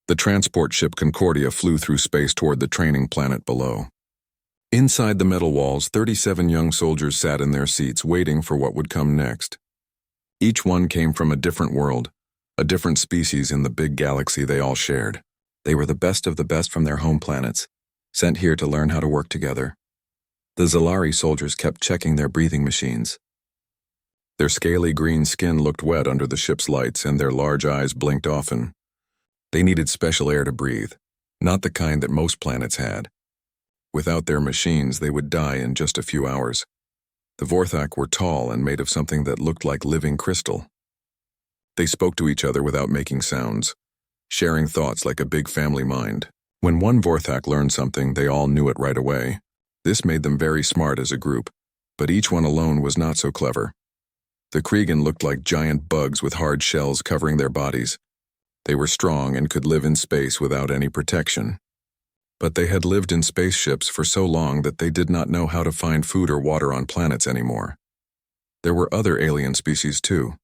The transport ship Concordia flew through space toward the training planet below. Inside the metal walls, 37 young soldiers sat in their seats waiting for what would come next. Each one came from a different world, a different species in the big galaxy they all shared. They were the best of the best from their home planets, sent here to learn how to work together. The Zalari soldiers kept checking their breathing machines. Their scaly green skin looked wet under the ship's lights, and their large eyes blinked often. They needed special air to breathe, not the kind that most planets had. Without their machines, they would die in just a few hours. The Vorthak were tall and made of something that looked like living crystal. They spoke to each other without making sounds, sharing thoughts like a big family mind. When one Vorthak learned something, they all knew it right away. This made them very smart as a group, but each one alone was not so clever. The Kriegan looked like giant bugs with hard shells covering their bodies. They were strong and could live in space without any protection. But they had lived in spaceships for so long that they did not know how to find food or water on planets anymore. There were other alien species too.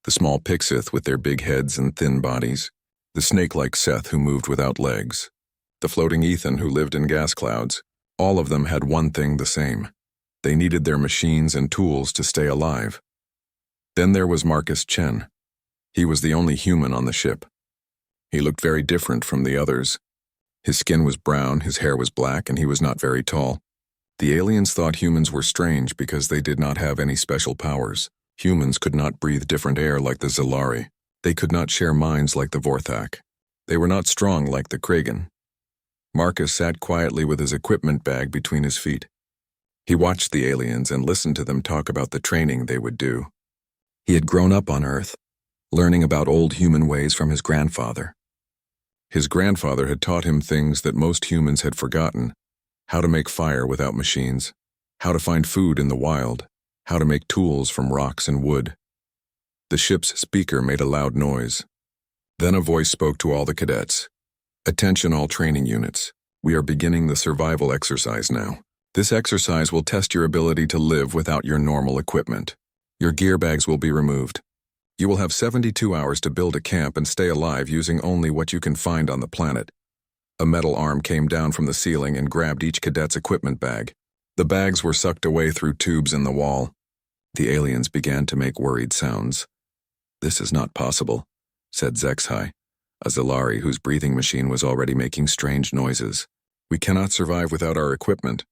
The small Pixith with their big heads and thin bodies, the snake-like Seth who moved without legs, the floating Ethan who lived in gas clouds. All of them had one thing the same. They needed their machines and tools to stay alive. Then there was Marcus Chen. He was the only human on the ship. He looked very different from the others. His skin was brown, his hair was black, and he was not very tall. The aliens thought humans were strange because they did not have any special powers. Humans could not breathe different air like the Zalari. They could not share minds like the Vorthak. They were not strong like the Kriegan. Marcus sat quietly with his equipment bag between his feet. He watched the aliens and listened to them talk about the training they would do. He had grown up on Earth, learning about old human ways from his grandfather. His grandfather had taught him things that most humans had forgotten: how to make fire without machines, how to find food in the wild, how to make tools from rocks and wood. The ship's speaker made a loud noise. Then a voice spoke to all the cadets. "Attention all training units. We are beginning the survival exercise now. This exercise will test your ability to live without your normal equipment. Your gear bags will be removed. You will have 72 hours to build a camp and stay alive using only what you can find on the planet." A metal arm came down from the ceiling and grabbed each cadet's equipment bag. The bags were sucked away through tubes in the wall. The aliens began to make worried sounds. "This is not possible," said Zexhai, a Zalari whose breathing machine was already making strange noises. "We cannot survive without our equipment.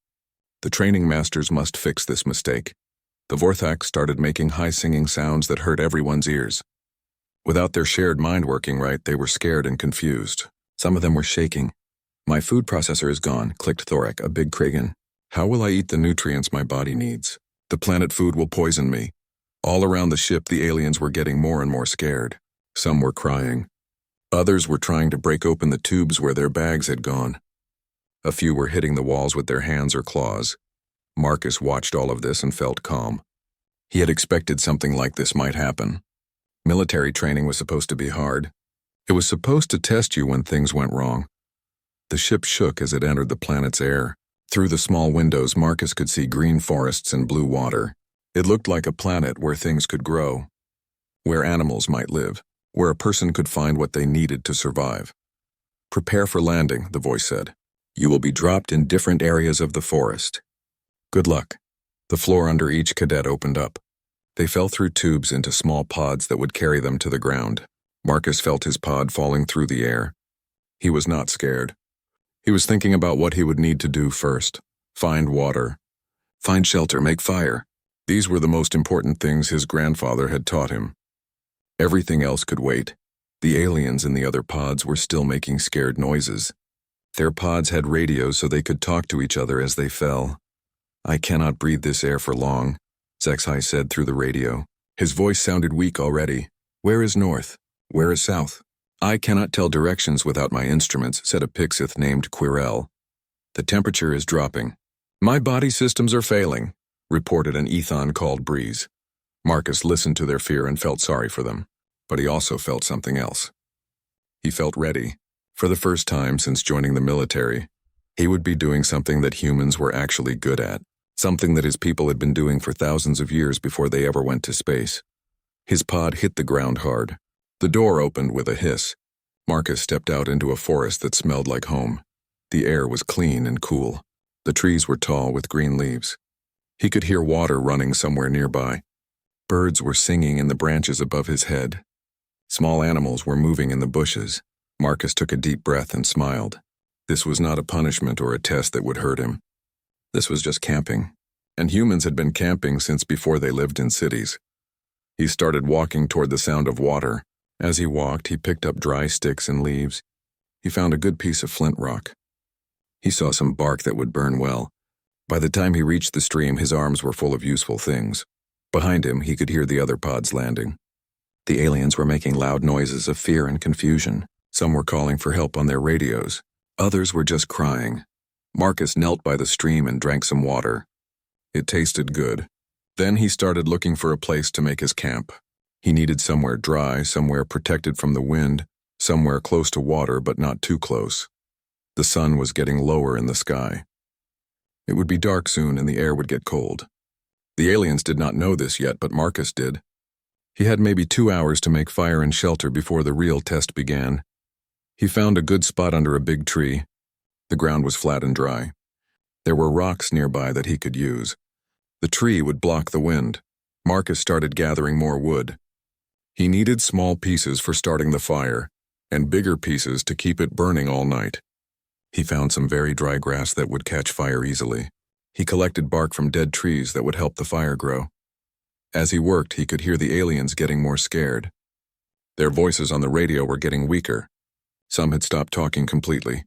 The training masters must fix this mistake." The Vorthak started making high-singing sounds that hurt everyone's ears. Without their shared mind working right, they were scared and confused. Some of them were shaking. "My food processor is gone," clicked Thorek, a big Kriegan. "How will I eat the nutrients my body needs? The planet food will poison me." All around the ship, the aliens were getting more and more scared. Some were crying. Others were trying to break open the tubes where their bags had gone. A few were hitting the walls with their hands or claws. Marcus watched all of this and felt calm. He had expected something like this might happen. Military training was supposed to be hard. It was supposed to test you when things went wrong. The ship shook as it entered the planet's air. Through the small windows, Marcus could see green forests and blue water. It looked like a planet where things could grow, where animals might live, where a person could find what they needed to survive. "Prepare for landing," the voice said. "You will be dropped in different areas of the forest. Good luck." The floor under each cadet opened up. They fell through tubes into small pods that would carry them to the ground. Marcus felt his pod falling through the air. He was not scared. He was thinking about what he would need to do first: find water, find shelter, make fire. These were the most important things his grandfather had taught him. Everything else could wait. The aliens in the other pods were still making scared noises. Their pods had radios so they could talk to each other as they fell. "I cannot breathe this air for long," Zexhai said through the radio. His voice sounded weak already. "Where is north? Where is south?" "I cannot tell directions without my instruments," said a Pixith named Quirrell. "The temperature is dropping." "My body systems are failing," reported an Ethon called Breeze. Marcus listened to their fear and felt sorry for them, but he also felt something else. He felt ready. For the first time since joining the military, he would be doing something that humans were actually good at, something that his people had been doing for thousands of years before they ever went to space. His pod hit the ground hard. The door opened with a hiss. Marcus stepped out into a forest that smelled like home. The air was clean and cool. The trees were tall with green leaves. He could hear water running somewhere nearby. Birds were singing in the branches above his head. Small animals were moving in the bushes. Marcus took a deep breath and smiled. This was not a punishment or a test that would hurt him. This was just camping. And humans had been camping since before they lived in cities. He started walking toward the sound of water. As he walked, he picked up dry sticks and leaves. He found a good piece of flint rock. He saw some bark that would burn well. By the time he reached the stream, his arms were full of useful things. Behind him, he could hear the other pods landing. The aliens were making loud noises of fear and confusion. Some were calling for help on their radios. Others were just crying. Marcus knelt by the stream and drank some water. It tasted good. Then he started looking for a place to make his camp. He needed somewhere dry, somewhere protected from the wind, somewhere close to water but not too close. The sun was getting lower in the sky. It would be dark soon and the air would get cold. The aliens did not know this yet, but Marcus did. He had maybe 2 hours to make fire and shelter before the real test began. He found a good spot under a big tree. The ground was flat and dry. There were rocks nearby that he could use. The tree would block the wind. Marcus started gathering more wood. He needed small pieces for starting the fire, and bigger pieces to keep it burning all night. He found some very dry grass that would catch fire easily. He collected bark from dead trees that would help the fire grow. As he worked, he could hear the aliens getting more scared. Their voices on the radio were getting weaker. Some had stopped talking completely.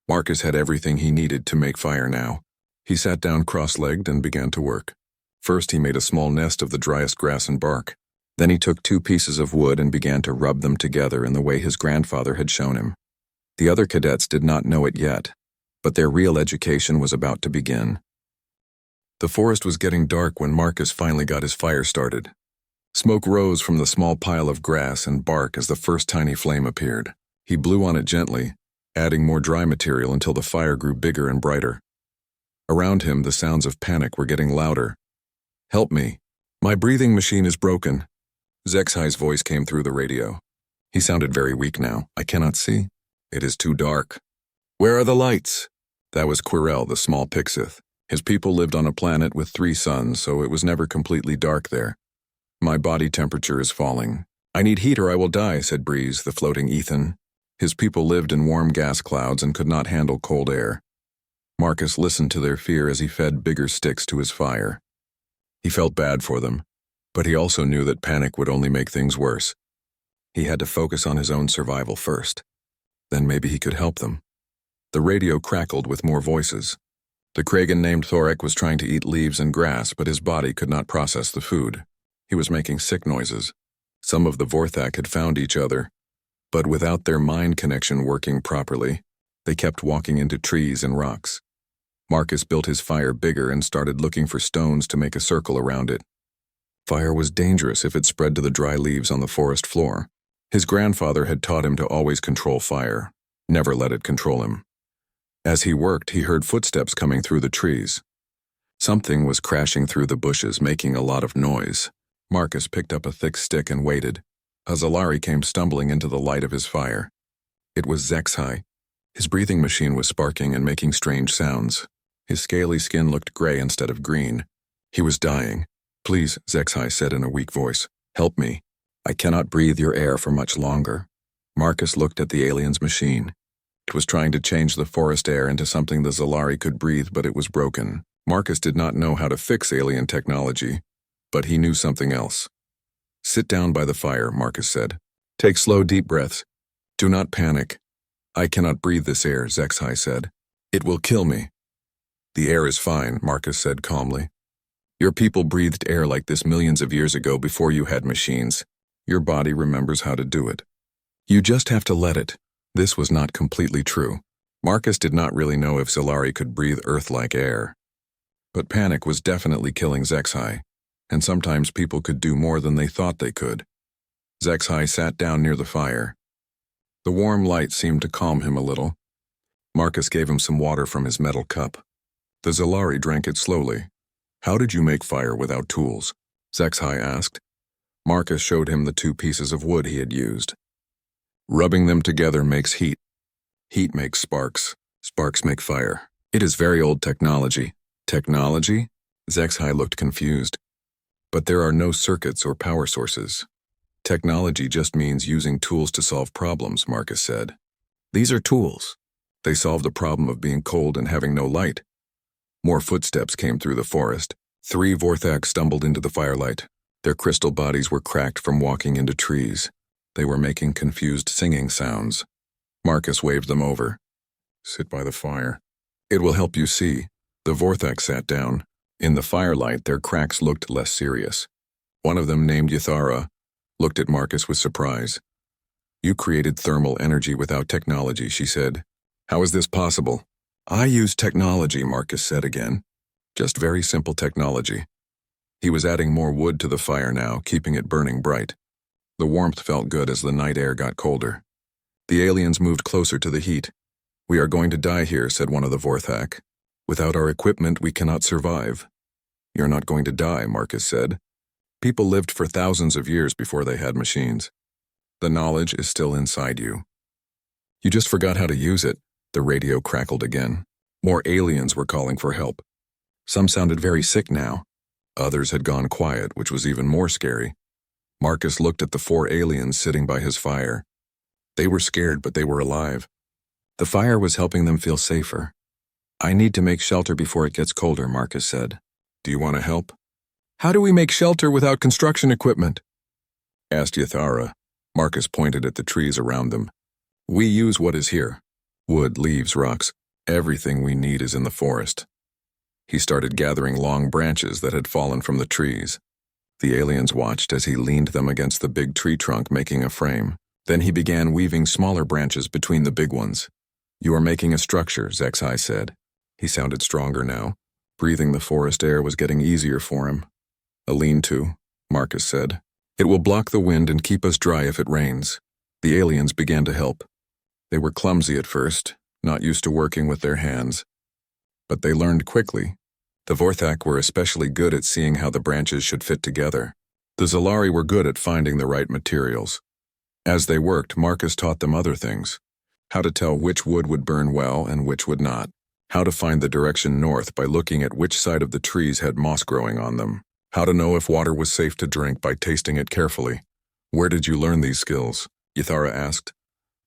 Marcus had everything he needed to make fire now. He sat down cross-legged and began to work. First, he made a small nest of the driest grass and bark. Then he took 2 pieces of wood and began to rub them together in the way his grandfather had shown him. The other cadets did not know it yet, but their real education was about to begin. The forest was getting dark when Marcus finally got his fire started. Smoke rose from the small pile of grass and bark as the first tiny flame appeared. He blew on it gently, adding more dry material until the fire grew bigger and brighter. Around him, the sounds of panic were getting louder. "Help me. My breathing machine is broken." Zexai's voice came through the radio. He sounded very weak now. "I cannot see. It is too dark." "Where are the lights?" That was Quirrell, the small Pixith. His people lived on a planet with 3 suns, so it was never completely dark there. "My body temperature is falling. I need heat or I will die," said Breeze, the floating Ethan. His people lived in warm gas clouds and could not handle cold air. Marcus listened to their fear as he fed bigger sticks to his fire. He felt bad for them, but he also knew that panic would only make things worse. He had to focus on his own survival first. Then maybe he could help them. The radio crackled with more voices. The Kragan named Thorek was trying to eat leaves and grass, but his body could not process the food. He was making sick noises. Some of the Vorthak had found each other, but without their mind connection working properly, they kept walking into trees and rocks. Marcus built his fire bigger and started looking for stones to make a circle around it. Fire was dangerous if it spread to the dry leaves on the forest floor. His grandfather had taught him to always control fire, never let it control him. As he worked, he heard footsteps coming through the trees. Something was crashing through the bushes, making a lot of noise. Marcus picked up a thick stick and waited. A Zalari came stumbling into the light of his fire. It was Zexai. His breathing machine was sparking and making strange sounds. His scaly skin looked gray instead of green. He was dying. "Please," Zexai said in a weak voice, "help me. I cannot breathe your air for much longer." Marcus looked at the alien's machine. It was trying to change the forest air into something the Zalari could breathe, but it was broken. Marcus did not know how to fix alien technology, but he knew something else. "Sit down by the fire," Marcus said. "Take slow, deep breaths. Do not panic." "I cannot breathe this air," Zexai said. "It will kill me." "The air is fine," Marcus said calmly. "Your people breathed air like this millions of years ago before you had machines. Your body remembers how to do it. You just have to let it." This was not completely true. Marcus did not really know if Zalari could breathe Earth-like air. But panic was definitely killing Zexai, and sometimes people could do more than they thought they could. Zexai sat down near the fire. The warm light seemed to calm him a little. Marcus gave him some water from his metal cup. The Zalari drank it slowly. "How did you make fire without tools?" Zexai asked. Marcus showed him the 2 pieces of wood he had used. Rubbing them together makes heat. Heat makes sparks. Sparks make fire. It is very old technology. Technology? Zexhai looked confused. But there are no circuits or power sources. Technology just means using tools to solve problems, Marcus said. These are tools. They solved the problem of being cold and having no light. More footsteps came through the forest. 3 Vorthaks stumbled into the firelight. Their crystal bodies were cracked from walking into trees. They were making confused singing sounds. Marcus waved them over. Sit by the fire. It will help you see. The Vorthak sat down. In the firelight, their cracks looked less serious. One of them, named Yathara, looked at Marcus with surprise. You created thermal energy without technology, she said. How is this possible? I use technology, Marcus said again. Just very simple technology. He was adding more wood to the fire now, keeping it burning bright. The warmth felt good as the night air got colder. The aliens moved closer to the heat. We are going to die here, said one of the Vorthak. Without our equipment, we cannot survive. You're not going to die, Marcus said. People lived for thousands of years before they had machines. The knowledge is still inside you. You just forgot how to use it. The radio crackled again. More aliens were calling for help. Some sounded very sick now. Others had gone quiet, which was even more scary. Marcus looked at the 4 aliens sitting by his fire. They were scared, but they were alive. The fire was helping them feel safer. I need to make shelter before it gets colder, Marcus said. Do you want to help? How do we make shelter without construction equipment? Asked Yathara. Marcus pointed at the trees around them. We use what is here. Wood, leaves, rocks. Everything we need is in the forest. He started gathering long branches that had fallen from the trees. The aliens watched as he leaned them against the big tree trunk, making a frame. Then he began weaving smaller branches between the big ones. You are making a structure, Zexhai said. He sounded stronger now. Breathing the forest air was getting easier for him. A lean-to, Marcus said. It will block the wind and keep us dry if it rains. The aliens began to help. They were clumsy at first, not used to working with their hands. But they learned quickly. The Vorthak were especially good at seeing how the branches should fit together. The Zalari were good at finding the right materials. As they worked, Marcus taught them other things. How to tell which wood would burn well and which would not. How to find the direction north by looking at which side of the trees had moss growing on them. How to know if water was safe to drink by tasting it carefully. Where did you learn these skills? Yathara asked.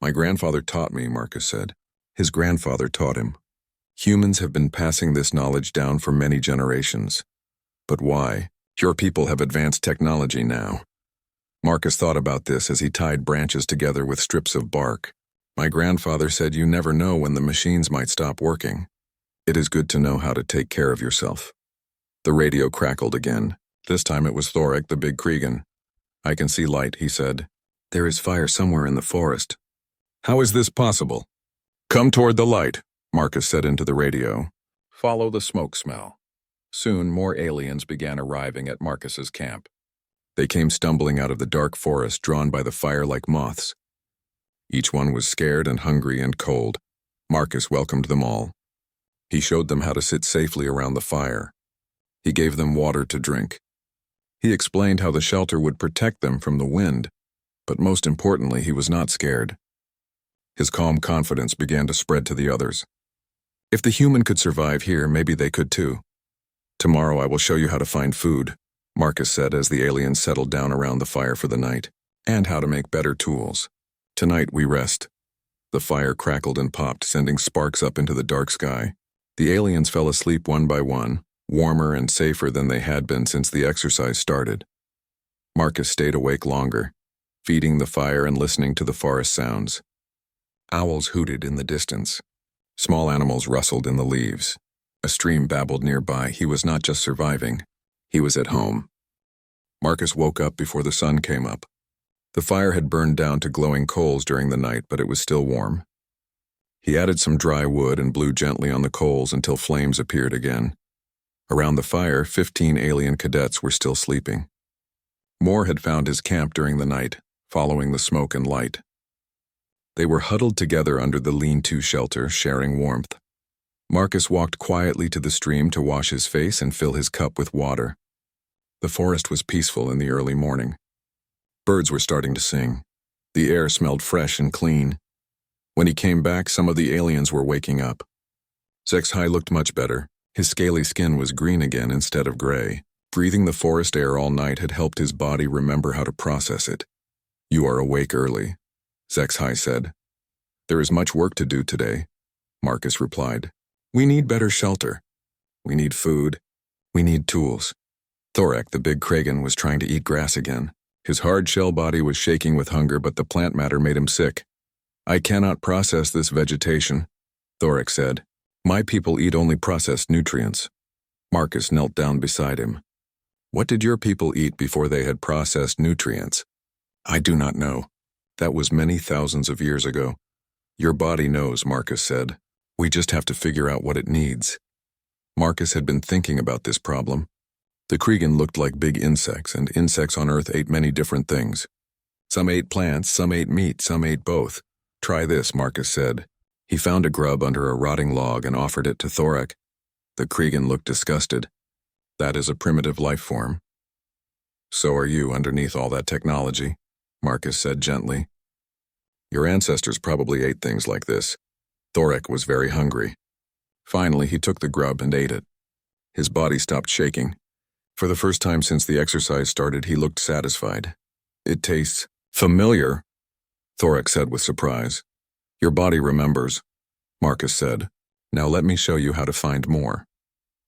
My grandfather taught me, Marcus said. His grandfather taught him. Humans have been passing this knowledge down for many generations. But why? Your people have advanced technology now. Marcus thought about this as he tied branches together with strips of bark. My grandfather said you never know when the machines might stop working. It is good to know how to take care of yourself. The radio crackled again. This time it was Thorek, the big Kregan. I can see light, he said. There is fire somewhere in the forest. How is this possible? Come toward the light, Marcus said into the radio. Follow the smoke smell. Soon more aliens began arriving at Marcus's camp. They came stumbling out of the dark forest, drawn by the fire like moths. Each one was scared and hungry and cold. Marcus welcomed them all. He showed them how to sit safely around the fire. He gave them water to drink. He explained how the shelter would protect them from the wind, but most importantly, he was not scared. His calm confidence began to spread to the others. If the human could survive here, maybe they could too. Tomorrow I will show you how to find food, Marcus said as the aliens settled down around the fire for the night, and how to make better tools. Tonight we rest. The fire crackled and popped, sending sparks up into the dark sky. The aliens fell asleep one by one, warmer and safer than they had been since the exercise started. Marcus stayed awake longer, feeding the fire and listening to the forest sounds. Owls hooted in the distance. Small animals rustled in the leaves. A stream babbled nearby. He was not just surviving. He was at home. Marcus woke up before the sun came up. The fire had burned down to glowing coals during the night, but it was still warm. He added some dry wood and blew gently on the coals until flames appeared again. Around the fire, 15 alien cadets were still sleeping. Moore had found his camp during the night, following the smoke and light. They were huddled together under the lean-to shelter, sharing warmth. Marcus walked quietly to the stream to wash his face and fill his cup with water. The forest was peaceful in the early morning. Birds were starting to sing. The air smelled fresh and clean. When he came back, some of the aliens were waking up. HFY looked much better. His scaly skin was green again instead of gray. Breathing the forest air all night had helped his body remember how to process it. "You are awake early," HFY said. "There is much work to do today," Marcus replied. "We need better shelter. We need food. We need tools." Thorak, the big Kragan, was trying to eat grass again. His hard shell body was shaking with hunger, but the plant matter made him sick. "I cannot process this vegetation," Thorak said. "My people eat only processed nutrients." Marcus knelt down beside him. "What did your people eat before they had processed nutrients?" "I do not know. That was many thousands of years ago." "Your body knows," Marcus said. "We just have to figure out what it needs." Marcus had been thinking about this problem. The Kragan looked like big insects, and insects on Earth ate many different things. Some ate plants, some ate meat, some ate both. "Try this," Marcus said. He found a grub under a rotting log and offered it to Thorak. The Kragan looked disgusted. "That is a primitive life form." "So are you underneath all that technology," Marcus said gently. "Your ancestors probably ate things like this." Thorak was very hungry. Finally, he took the grub and ate it. His body stopped shaking. For the first time since the exercise started, he looked satisfied. "It tastes familiar," Thorak said with surprise. "Your body remembers," Marcus said. "Now let me show you how to find more."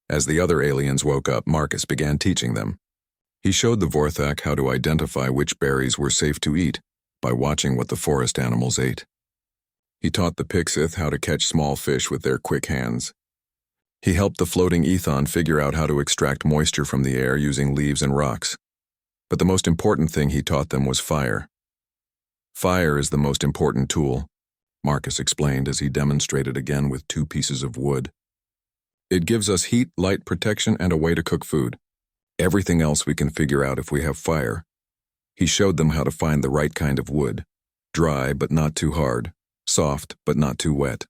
As the other aliens woke up, Marcus began teaching them. He showed the Vorthak how to identify which berries were safe to eat by watching what the forest animals ate. He taught the Pixith how to catch small fish with their quick hands. He helped the floating Ethon figure out how to extract moisture from the air using leaves and rocks. But the most important thing he taught them was fire. "Fire is the most important tool," Marcus explained as he demonstrated again with 2 pieces of wood. "It gives us heat, light, protection, and a way to cook food. Everything else we can figure out if we have fire." He showed them how to find the right kind of wood. Dry but not too hard, soft but not too wet.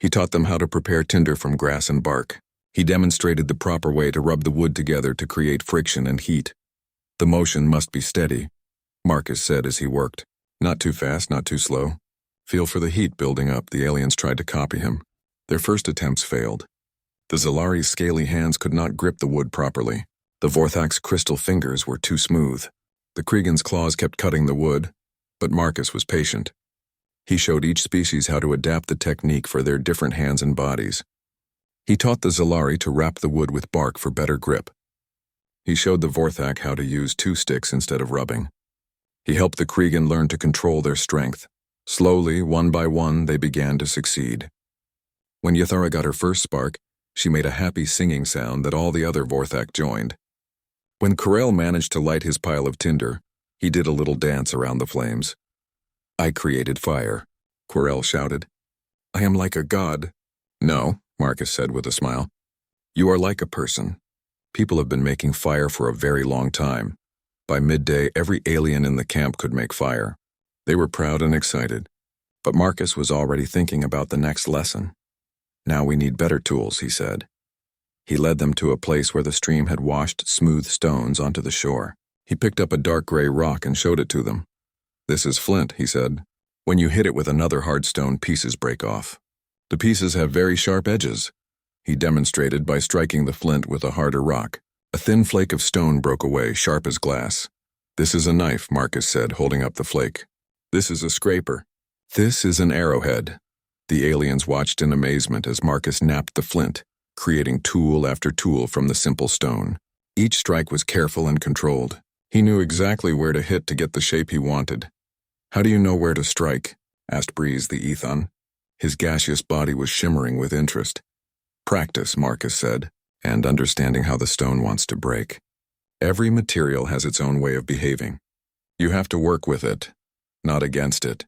He taught them how to prepare tinder from grass and bark. He demonstrated the proper way to rub the wood together to create friction and heat. "The motion must be steady," Marcus said as he worked. "Not too fast, not too slow. Feel for the heat building up." The aliens tried to copy him. Their first attempts failed. The Zalari's scaly hands could not grip the wood properly. The Vorthak's crystal fingers were too smooth. The Kragan's claws kept cutting the wood, but Marcus was patient. He showed each species how to adapt the technique for their different hands and bodies. He taught the Zalari to wrap the wood with bark for better grip. He showed the Vorthak how to use 2 sticks instead of rubbing. He helped the Kragan learn to control their strength. Slowly, one by one, they began to succeed. When Yathara got her first spark, she made a happy singing sound that all the other Vorthak joined. When Corel managed to light his pile of tinder, he did a little dance around the flames. "I created fire," Corel shouted. "I am like a god." "No," Marcus said with a smile. "You are like a person. People have been making fire for a very long time. By midday, every alien in the camp could make fire." They were proud and excited. But Marcus was already thinking about the next lesson. "Now we need better tools," he said. He led them to a place where the stream had washed smooth stones onto the shore. He picked up a dark gray rock and showed it to them. "This is flint," he said. "When you hit it with another hard stone, pieces break off. The pieces have very sharp edges." He demonstrated by striking the flint with a harder rock. A thin flake of stone broke away, sharp as glass. "This is a knife," Marcus said, holding up the flake. "This is a scraper. This is an arrowhead." The aliens watched in amazement as Marcus napped the flint, creating tool after tool from the simple stone. Each strike was careful and controlled. He knew exactly where to hit to get the shape he wanted. "How do you know where to strike?" asked Breeze the Ethon. His gaseous body was shimmering with interest. "Practice," Marcus said, "and understanding how the stone wants to break. Every material has its own way of behaving. You have to work with it, not against it."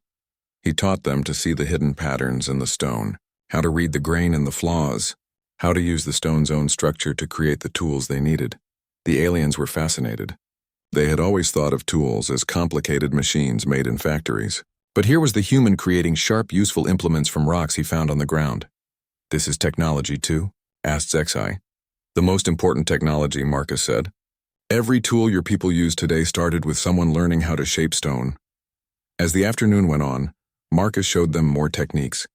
He taught them to see the hidden patterns in the stone, how to read the grain and the flaws, how to use the stone's own structure to create the tools they needed. The aliens were fascinated. They had always thought of tools as complicated machines made in factories. But here was the human creating sharp, useful implements from rocks he found on the ground. "This is technology too?" asked HFY. "The most important technology," Marcus said. "Every tool your people use today started with someone learning how to shape stone. As the afternoon went on, Marcus showed them more techniques: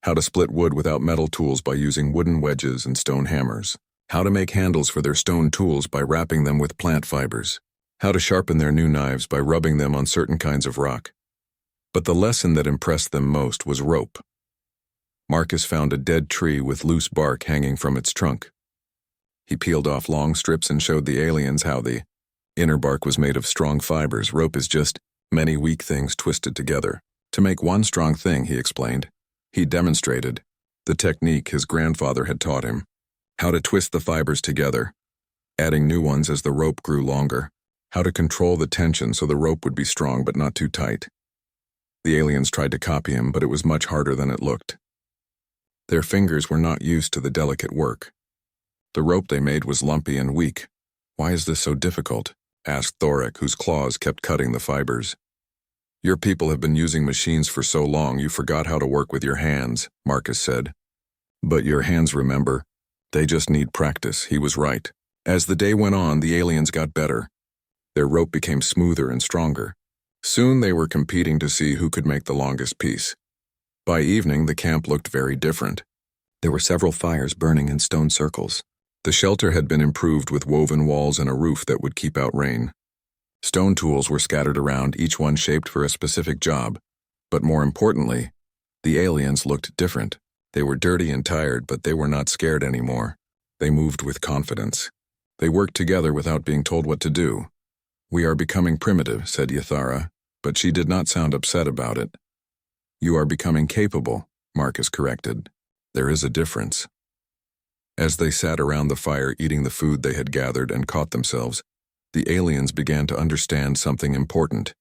how to split wood without metal tools by using wooden wedges and stone hammers, how to make handles for their stone tools by wrapping them with plant fibers, how to sharpen their new knives by rubbing them on certain kinds of rock. But the lesson that impressed them most was rope. Marcus found a dead tree with loose bark hanging from its trunk. He peeled off long strips and showed the aliens how the inner bark was made of strong fibers. Rope is just many weak things twisted together to make one strong thing, he explained. He demonstrated the technique his grandfather had taught him, how to twist the fibers together, adding new ones as the rope grew longer, how to control the tension so the rope would be strong but not too tight. The aliens tried to copy him, but it was much harder than it looked. Their fingers were not used to the delicate work. The rope they made was lumpy and weak. "Why is this so difficult?" asked Thoric, whose claws kept cutting the fibers. "Your people have been using machines for so long you forgot how to work with your hands," Marcus said. "But your hands remember. They just need practice." He was right. As the day went on, the aliens got better. Their rope became smoother and stronger. Soon they were competing to see who could make the longest piece. By evening, the camp looked very different. There were several fires burning in stone circles. The shelter had been improved with woven walls and a roof that would keep out rain. Stone tools were scattered around, each one shaped for a specific job. But more importantly, the aliens looked different. They were dirty and tired, but they were not scared anymore. They moved with confidence. They worked together without being told what to do. "We are becoming primitive," said Yathara, but she did not sound upset about it. "You are becoming capable," Marcus corrected. "There is a difference." As they sat around the fire eating the food they had gathered and caught themselves, the aliens began to understand something important.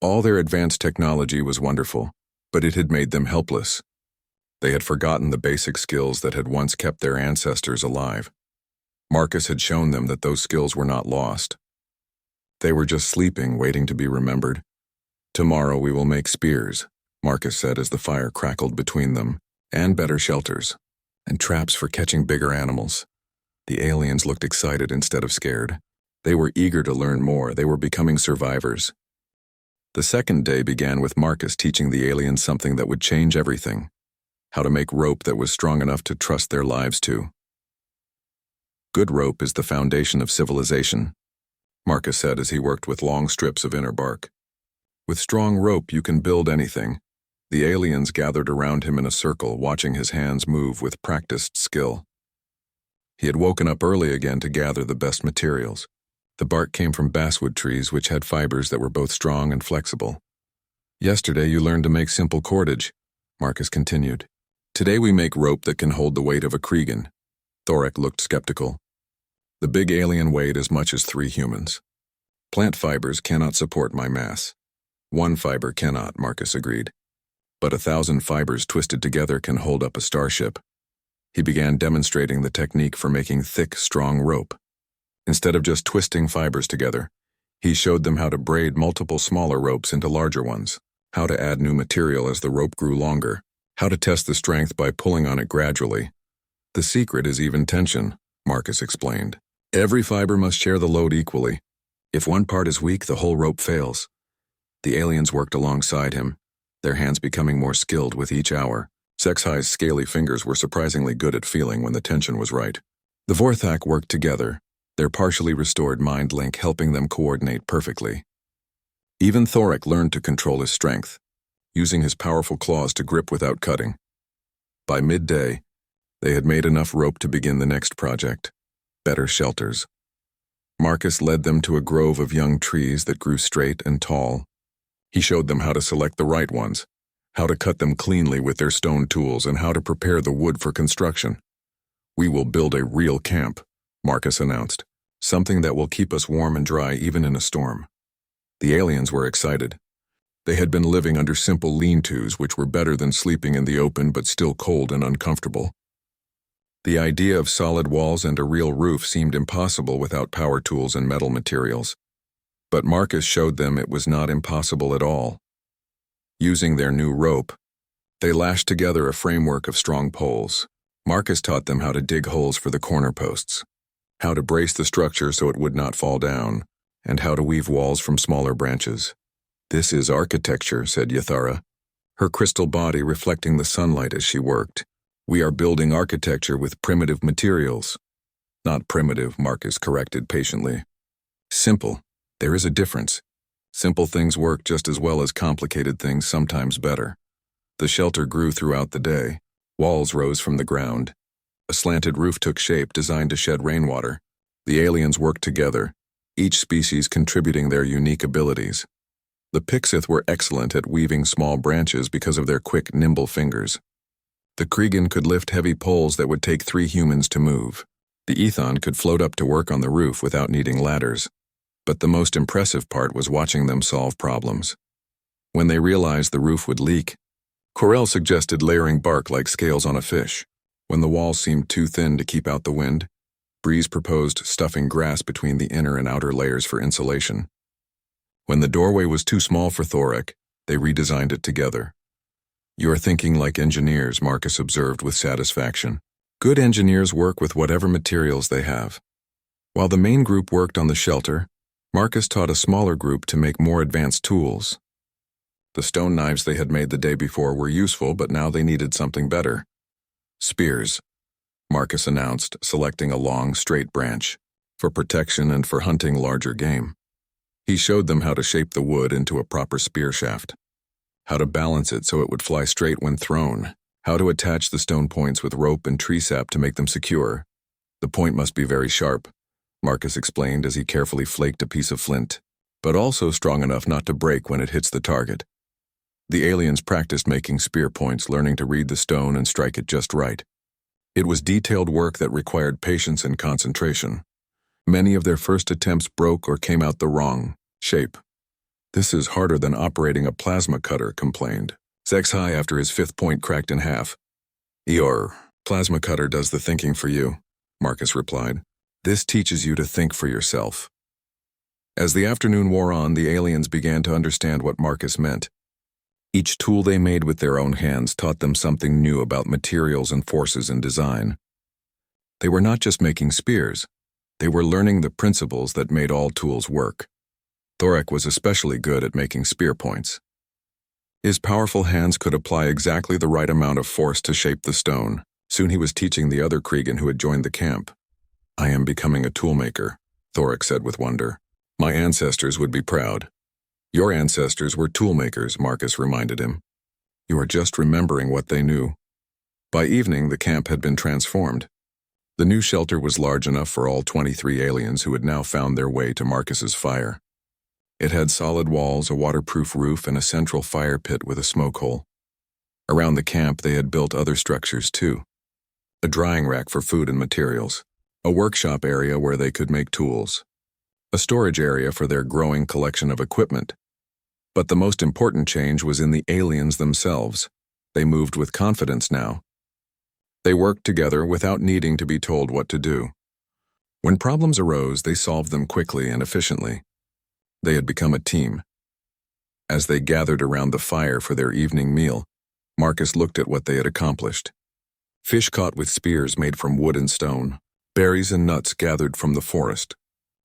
All their advanced technology was wonderful, but it had made them helpless. They had forgotten the basic skills that had once kept their ancestors alive. Marcus had shown them that those skills were not lost. They were just sleeping, waiting to be remembered. "Tomorrow we will make spears," Marcus said as the fire crackled between them, "and better shelters, and traps for catching bigger animals." The aliens looked excited instead of scared. They were eager to learn more. They were becoming survivors. The second day began with Marcus teaching the aliens something that would change everything: how to make rope that was strong enough to trust their lives to. "Good rope is the foundation of civilization," Marcus said as he worked with long strips of inner bark. "With strong rope you can build anything." The aliens gathered around him in a circle, watching his hands move with practiced skill. He had woken up early again to gather the best materials. The bark came from basswood trees, which had fibers that were both strong and flexible. "Yesterday you learned to make simple cordage," Marcus continued. "Today we make rope that can hold the weight of a Kregan." Thoric looked skeptical. "The big alien weighed as much as 3 humans. Plant fibers cannot support my mass." "One fiber cannot," Marcus agreed. "But 1,000 fibers twisted together can hold up a starship." He began demonstrating the technique for making thick, strong rope. Instead of just twisting fibers together, he showed them how to braid multiple smaller ropes into larger ones, how to add new material as the rope grew longer, how to test the strength by pulling on it gradually. "The secret is even tension," Marcus explained. "Every fiber must share the load equally. If one part is weak, the whole rope fails." The aliens worked alongside him, their hands becoming more skilled with each hour. Sexhi's scaly fingers were surprisingly good at feeling when the tension was right. The Vorthak worked together, their partially restored mind link helping them coordinate perfectly. Even Thoric learned to control his strength, using his powerful claws to grip without cutting. By midday, they had made enough rope to begin the next project: better shelters. Marcus led them to a grove of young trees that grew straight and tall. He showed them how to select the right ones, how to cut them cleanly with their stone tools, and how to prepare the wood for construction. "We will build a real camp," Marcus announced, "something that will keep us warm and dry even in a storm." The aliens were excited. They had been living under simple lean-tos, which were better than sleeping in the open but still cold and uncomfortable. The idea of solid walls and a real roof seemed impossible without power tools and metal materials. But Marcus showed them it was not impossible at all. Using their new rope, they lashed together a framework of strong poles. Marcus taught them how to dig holes for the corner posts, how to brace the structure so it would not fall down, and how to weave walls from smaller branches. "This is architecture," said Yathara, her crystal body reflecting the sunlight as she worked. "We are building architecture with primitive materials." "Not primitive," Marcus corrected patiently. "Simple. There is a difference. Simple things work just as well as complicated things, sometimes better." The shelter grew throughout the day. Walls rose from the ground. A slanted roof took shape, designed to shed rainwater. The aliens worked together, each species contributing their unique abilities. The Pixith were excellent at weaving small branches because of their quick, nimble fingers. The Kregan could lift heavy poles that would take 3 humans to move. The Ethon could float up to work on the roof without needing ladders. But the most impressive part was watching them solve problems. When they realized the roof would leak, Corell suggested layering bark like scales on a fish. When the walls seemed too thin to keep out the wind, Breeze proposed stuffing grass between the inner and outer layers for insulation. When the doorway was too small for Thorek, they redesigned it together. "You are thinking like engineers," Marcus observed with satisfaction. "Good engineers work with whatever materials they have." While the main group worked on the shelter, Marcus taught a smaller group to make more advanced tools. The stone knives they had made the day before were useful, but now they needed something better. "Spears," Marcus announced, selecting a long, straight branch, for protection and for hunting larger game. He showed them how to shape the wood into a proper spear shaft, how to balance it so it would fly straight when thrown, how to attach the stone points with rope and tree sap to make them secure. "The point must be very sharp," Marcus explained as he carefully flaked a piece of flint, "but also strong enough not to break when it hits the target." The aliens practiced making spear points, learning to read the stone and strike it just right. It was detailed work that required patience and concentration. Many of their first attempts broke or came out the wrong shape. "This is harder than operating a plasma cutter," complained Zexhai after his 5th point cracked in half. "Your plasma cutter does the thinking for you," Marcus replied. "This teaches you to think for yourself." As the afternoon wore on, the aliens began to understand what Marcus meant. Each tool they made with their own hands taught them something new about materials and forces in design. They were not just making spears, they were learning the principles that made all tools work. Thorek was especially good at making spear points. His powerful hands could apply exactly the right amount of force to shape the stone. Soon he was teaching the other Kregan who had joined the camp. "I am becoming a toolmaker," Thorek said with wonder. "My ancestors would be proud." "Your ancestors were toolmakers," Marcus reminded him. "You are just remembering what they knew." By evening, the camp had been transformed. The new shelter was large enough for all 23 aliens who had now found their way to Marcus's fire. It had solid walls, a waterproof roof, and a central fire pit with a smoke hole. Around the camp, they had built other structures too. A drying rack for food and materials, a workshop area where they could make tools, a storage area for their growing collection of equipment. But the most important change was in the aliens themselves. They moved with confidence now. They worked together without needing to be told what to do. When problems arose, they solved them quickly and efficiently. They had become a team. As they gathered around the fire for their evening meal, Marcus looked at what they had accomplished. Fish caught with spears made from wood and stone, berries and nuts gathered from the forest,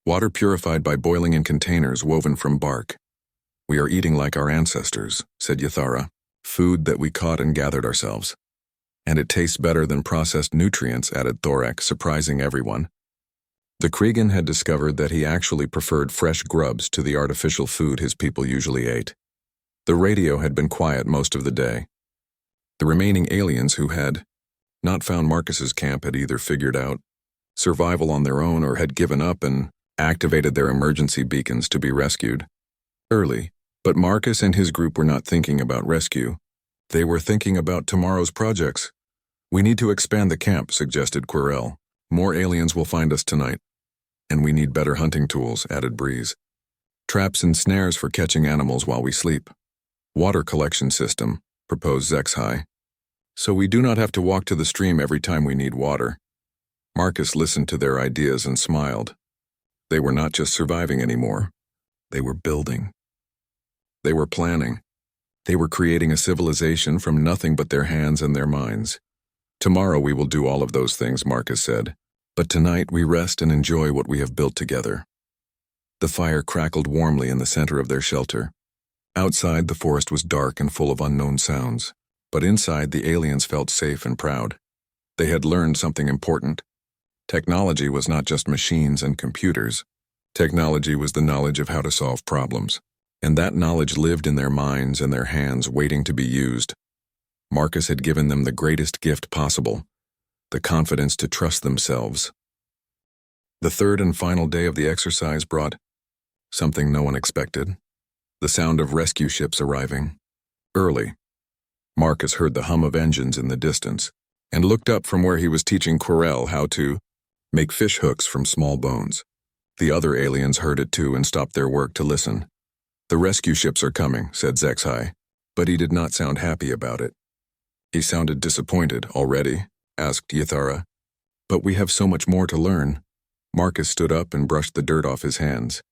water purified by boiling in containers woven from bark. "We are eating like our ancestors," said Yathara, "food that we caught and gathered ourselves. And it tastes better than processed nutrients," added Thorek, surprising everyone. The Kregan had discovered that he actually preferred fresh grubs to the artificial food his people usually ate. The radio had been quiet most of the day. The remaining aliens who had not found Marcus's camp had either figured out survival on their own or had given up and activated their emergency beacons to be rescued. Early, but Marcus and his group were not thinking about rescue. They were thinking about tomorrow's projects. "We need to expand the camp," suggested Quirrell. "More aliens will find us tonight." "And we need better hunting tools," added Breeze. "Traps and snares for catching animals while we sleep." "Water collection system," proposed Zexhai. "So we do not have to walk to the stream every time we need water." Marcus listened to their ideas and smiled. They were not just surviving anymore. They were building. They were planning. They were creating a civilization from nothing but their hands and their minds. "Tomorrow we will do all of those things," Marcus said. "But tonight we rest and enjoy what we have built together." The fire crackled warmly in the center of their shelter. Outside, the forest was dark and full of unknown sounds, but inside, the aliens felt safe and proud. They had learned something important. Technology was not just machines and computers. Technology was the knowledge of how to solve problems, and that knowledge lived in their minds and their hands, waiting to be used. Marcus had given them the greatest gift possible, the confidence to trust themselves. The third and final day of the exercise brought something no one expected: the sound of rescue ships arriving. Early, Marcus heard the hum of engines in the distance and looked up from where he was teaching Quirrell how to make fish hooks from small bones. The other aliens heard it too and stopped their work to listen. "The rescue ships are coming," said ZXI, but he did not sound happy about it. He sounded disappointed. "Already?" asked Ythara. "But we have so much more to learn." Marcus stood up and brushed the dirt off his hands.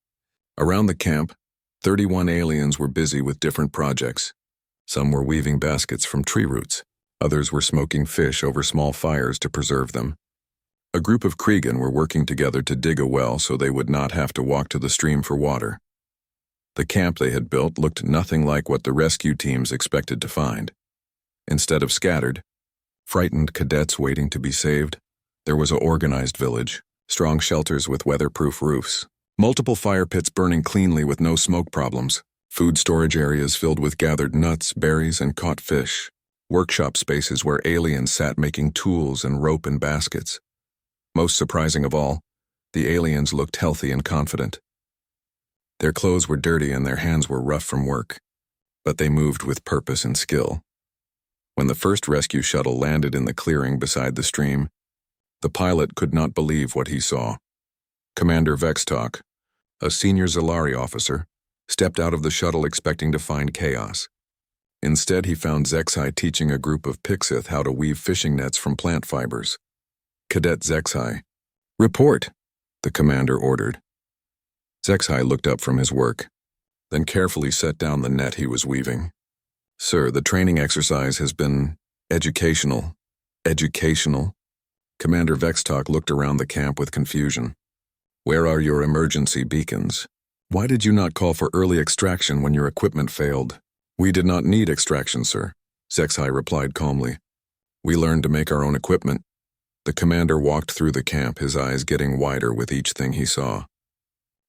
Around the camp, 31 aliens were busy with different projects. Some were weaving baskets from tree roots. Others were smoking fish over small fires to preserve them. A group of Kriegan were working together to dig a well so they would not have to walk to the stream for water. The camp they had built looked nothing like what the rescue teams expected to find. Instead of scattered, frightened cadets waiting to be saved, there was an organized village, strong shelters with weatherproof roofs, multiple fire pits burning cleanly with no smoke problems, food storage areas filled with gathered nuts, berries, and caught fish, workshop spaces where aliens sat making tools and rope and baskets. Most surprising of all, the aliens looked healthy and confident. Their clothes were dirty and their hands were rough from work, but they moved with purpose and skill. When the first rescue shuttle landed in the clearing beside the stream, the pilot could not believe what he saw. Commander Vextalk, a senior Zalari officer, stepped out of the shuttle expecting to find chaos. Instead, he found Zexai teaching a group of Pixith how to weave fishing nets from plant fibers. "Cadet Zexai, report," the commander ordered. Zexai looked up from his work, then carefully set down the net he was weaving. "Sir, the training exercise has been educational." "Educational?" Commander Vextalk looked around the camp with confusion. "Where are your emergency beacons? Why did you not call for early extraction when your equipment failed?" "We did not need extraction, sir," Zexai replied calmly. "We learned to make our own equipment." The commander walked through the camp, his eyes getting wider with each thing he saw.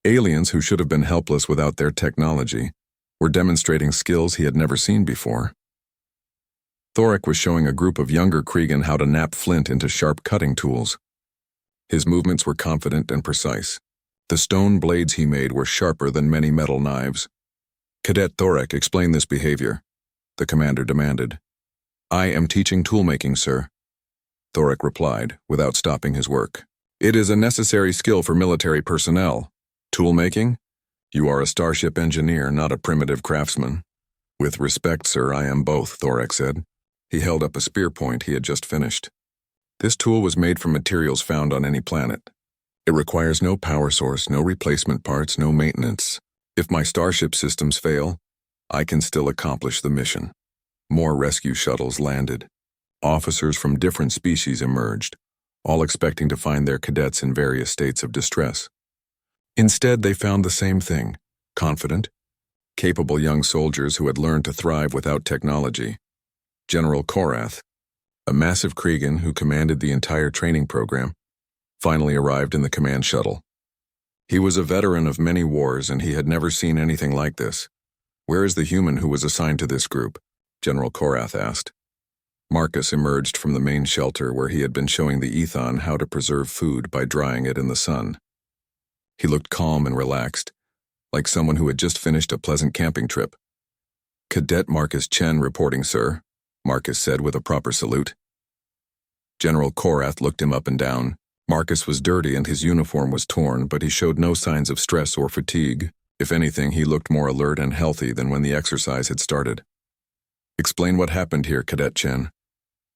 Aliens who should have been helpless without their technology were demonstrating skills he had never seen before. Thoric was showing a group of younger Kriegan how to nap flint into sharp cutting tools. His movements were confident and precise. The stone blades he made were sharper than many metal knives. "Cadet Thoric, explain this behavior," the commander demanded. "I am teaching toolmaking, sir," Thoric replied, without stopping his work. "It is a necessary skill for military personnel. Toolmaking? You are a starship engineer, not a primitive craftsman." "With respect, sir, I am both," Thoric said. He held up a spear point he had just finished. "This tool was made from materials found on any planet. It requires no power source, no replacement parts, no maintenance. If my starship systems fail, I can still accomplish the mission." More rescue shuttles landed. Officers from different species emerged, all expecting to find their cadets in various states of distress. Instead, they found the same thing: confident, capable young soldiers who had learned to thrive without technology. General Korath, a massive Kriegan who commanded the entire training program, finally arrived in the command shuttle. He was a veteran of many wars and he had never seen anything like this. "Where is the human who was assigned to this group?" General Korath asked. Marcus emerged from the main shelter where he had been showing the Ethon how to preserve food by drying it in the sun. He looked calm and relaxed, like someone who had just finished a pleasant camping trip. "Cadet Marcus Chen reporting, sir," Marcus said with a proper salute. General Korath looked him up and down. Marcus was dirty and his uniform was torn, but he showed no signs of stress or fatigue. If anything, he looked more alert and healthy than when the exercise had started. "Explain what happened here, Cadet Chen."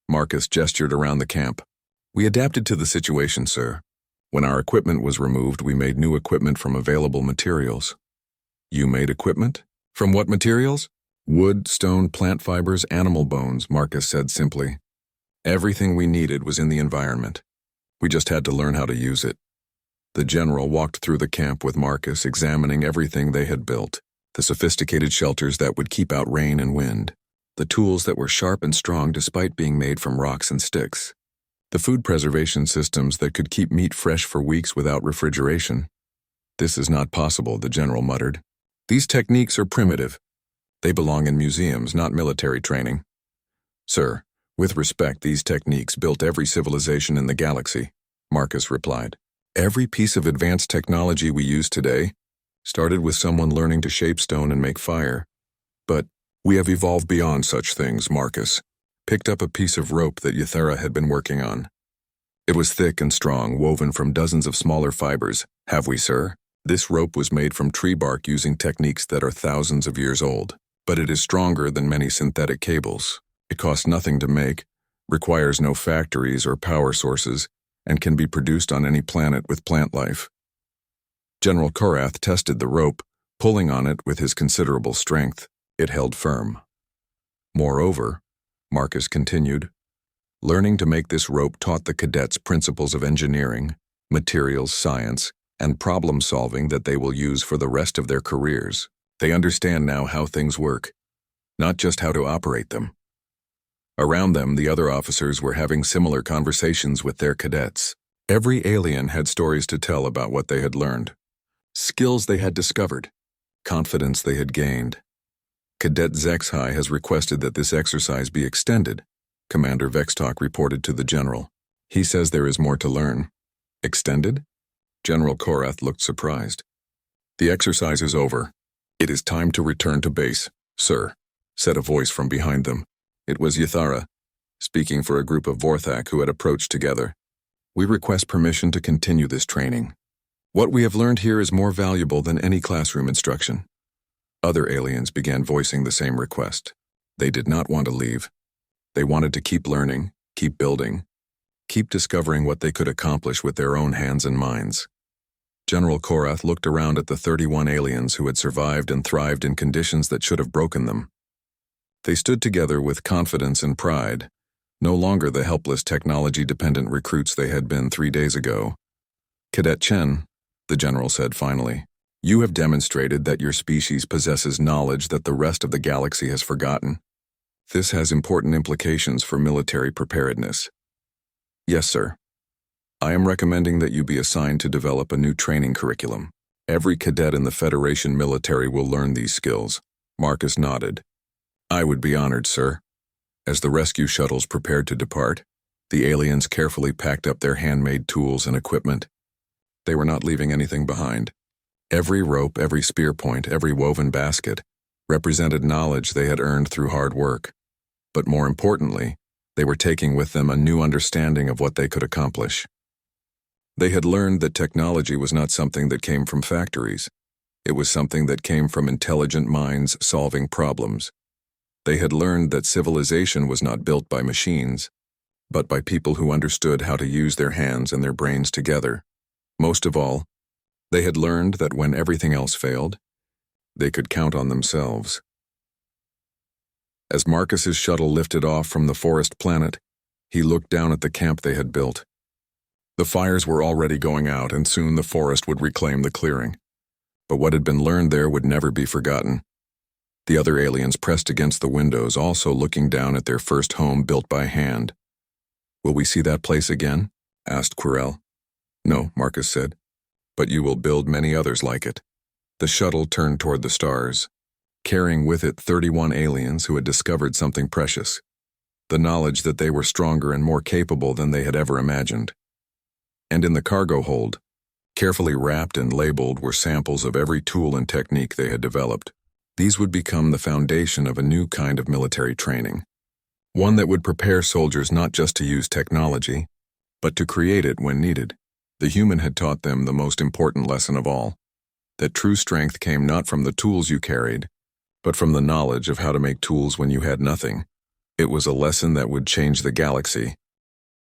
Marcus gestured around the camp. "We adapted to the situation, sir. When our equipment was removed, we made new equipment from available materials." "You made equipment? From what materials?" "Wood, stone, plant fibers, animal bones," Marcus said simply. "Everything we needed was in the environment. We just had to learn how to use it." The general walked through the camp with Marcus, examining everything they had built. the sophisticated shelters that would keep out rain and wind, the tools that were sharp and strong despite being made from rocks and sticks, the food preservation systems that could keep meat fresh for weeks without refrigeration. "This is not possible," the general muttered. "These techniques are primitive. They belong in museums, not military training." "Sir, with respect, these techniques built every civilization in the galaxy," Marcus replied. "Every piece of advanced technology we use today started with someone learning to shape stone and make fire. But we have evolved beyond such things." Marcus picked up a piece of rope that Yathara had been working on. It was thick and strong, woven from dozens of smaller fibers. "Have we, sir?" This rope was made from tree bark using techniques that are thousands of years old, but it is stronger than many synthetic cables. It costs nothing to make, requires no factories or power sources, and can be produced on any planet with plant life. General Korath tested the rope, pulling on it with his considerable strength. It held firm. Moreover, Marcus continued, learning to make this rope taught the cadets principles of engineering, materials science, and problem-solving that they will use for the rest of their careers. They understand now how things work, not just how to operate them. Around them, the other officers were having similar conversations with their cadets. Every alien had stories to tell about what they had learned, skills they had discovered, confidence they had gained. Cadet Zexhai has requested that this exercise be extended, Commander Vextalk reported to the general. He says there is more to learn. Extended? General Korath looked surprised. The exercise is over. It is time to return to base, sir, said a voice from behind them. It was Yathara, speaking for a group of Vorthak who had approached together. We request permission to continue this training. What we have learned here is more valuable than any classroom instruction. Other aliens began voicing the same request. They did not want to leave. They wanted to keep learning, keep building, keep discovering what they could accomplish with their own hands and minds. General Korath looked around at the 31 aliens who had survived and thrived in conditions that should have broken them. They stood together with confidence and pride, no longer the helpless technology-dependent recruits they had been 3 days ago. Cadet Chen, the general said finally, you have demonstrated that your species possesses knowledge that the rest of the galaxy has forgotten. This has important implications for military preparedness. Yes, sir. I am recommending that you be assigned to develop a new training curriculum. Every cadet in the Federation military will learn these skills. Marcus nodded. I would be honored, sir. As the rescue shuttles prepared to depart, the aliens carefully packed up their handmade tools and equipment. They were not leaving anything behind. Every rope, every spear point, every woven basket represented knowledge they had earned through hard work. But more importantly, they were taking with them a new understanding of what they could accomplish. They had learned that technology was not something that came from factories. It was something that came from intelligent minds solving problems. They had learned that civilization was not built by machines, but by people who understood how to use their hands and their brains together. Most of all, they had learned that when everything else failed, they could count on themselves. As Marcus's shuttle lifted off from the forest planet, he looked down at the camp they had built. The fires were already going out, and soon the forest would reclaim the clearing. But what had been learned there would never be forgotten. The other aliens pressed against the windows, also looking down at their first home built by hand. Will we see that place again? Asked Quirrell. No, Marcus said, but you will build many others like it. The shuttle turned toward the stars, carrying with it 31 aliens who had discovered something precious, the knowledge that they were stronger and more capable than they had ever imagined. And in the cargo hold, carefully wrapped and labeled, were samples of every tool and technique they had developed. These would become the foundation of a new kind of military training, one that would prepare soldiers not just to use technology, but to create it when needed. The human had taught them the most important lesson of all, that true strength came not from the tools you carried, but from the knowledge of how to make tools when you had nothing. It was a lesson that would change the galaxy,